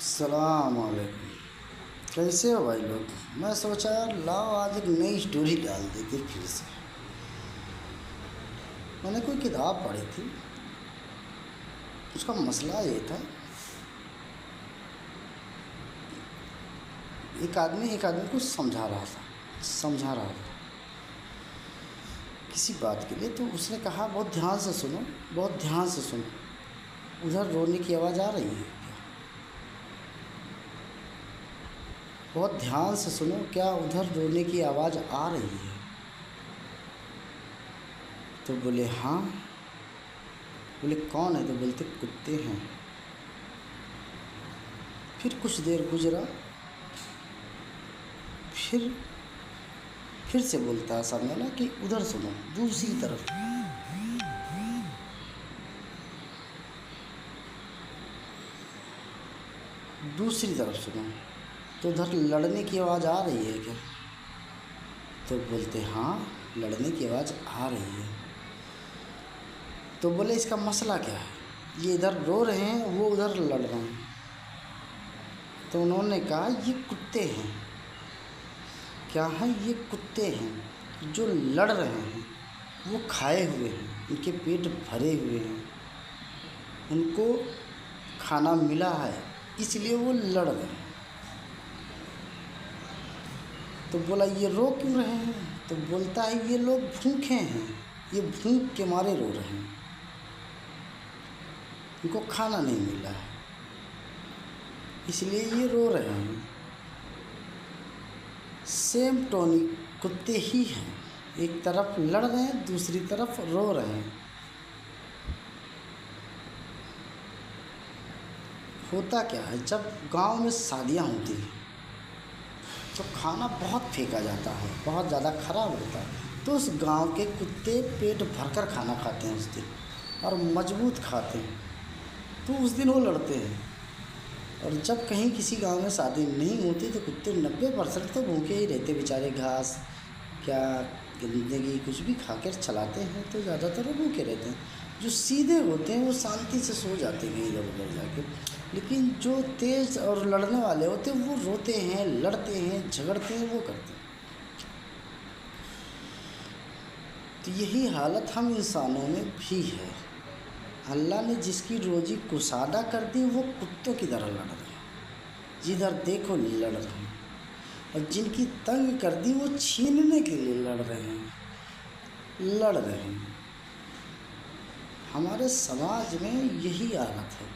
सलाम वालेकुम। कैसे हो भाई लोग? मैं सोचा यार लाओ आज एक नई स्टोरी डाल देते फिर से। मैंने कोई किताब पढ़ी थी, उसका मसला ये था। एक आदमी को समझा रहा था किसी बात के लिए। तो उसने कहा बहुत ध्यान से सुनो, बहुत ध्यान से सुनो। उधर रोने की आवाज़ आ रही है क्या? बहुत ध्यान से सुनो, क्या उधर रोने की आवाज़ आ रही है? तो बोले हाँ। बोले कौन है? तो बोलते कुत्ते हैं। फिर कुछ देर गुजरा, फिर से बोलता है सामने वाला कि उधर सुनो, दूसरी तरफ। दूसरी तरफ सुनो, तो उधर लड़ने की आवाज़ आ रही है क्या? तो बोलते हाँ, लड़ने की आवाज़ आ रही है। तो बोले इसका मसला क्या है? ये इधर रो रहे हैं, वो उधर लड़ रहे हैं। तो उन्होंने कहा ये कुत्ते हैं। क्या हैं? ये कुत्ते हैं जो लड़ रहे हैं। वो खाए हुए हैं, उनके पेट भरे हुए हैं, उनको खाना मिला है, इसलिए वो लड़ रहे हैं। तो बोला ये रो क्यों रहे हैं? तो बोलता है ये लोग भूखे हैं, ये भूख के मारे रो रहे हैं, उनको खाना नहीं मिला है, इसलिए ये रो रहे हैं। सेम टोनी कुत्ते ही हैं, एक तरफ लड़ रहे हैं, दूसरी तरफ रो रहे हैं। होता क्या है, जब गांव में शादियां होती हैं तो खाना बहुत फेंका जाता है, बहुत ज़्यादा ख़राब होता है। तो उस गांव के कुत्ते पेट भरकर खाना खाते हैं उस दिन, और मजबूत खाते हैं। तो उस दिन वो लड़ते हैं। और जब कहीं किसी गांव में शादी नहीं होती तो कुत्ते 90% तो भूखे ही रहते बेचारे, घास क्या गंदगी कुछ भी खा कर चलाते हैं, तो ज़्यादातर वो भूखे रहते हैं। जो सीधे होते हैं वो शांति से सो जाते हैं इधर उधर जाके। लेकिन जो तेज़ और लड़ने वाले होते हैं वो रोते हैं, लड़ते हैं, झगड़ते हैं, वो करते हैं। तो यही हालत हम इंसानों में भी है। अल्लाह ने जिसकी रोज़ी कुसादा कर दी वो कुत्तों की तरह लड़ रहे हैं, जिधर देखो लड़ रहे हैं। और जिनकी तंग कर दी वो छीनने के लिए लड़ रहे हैं। हमारे समाज में यही हालत है।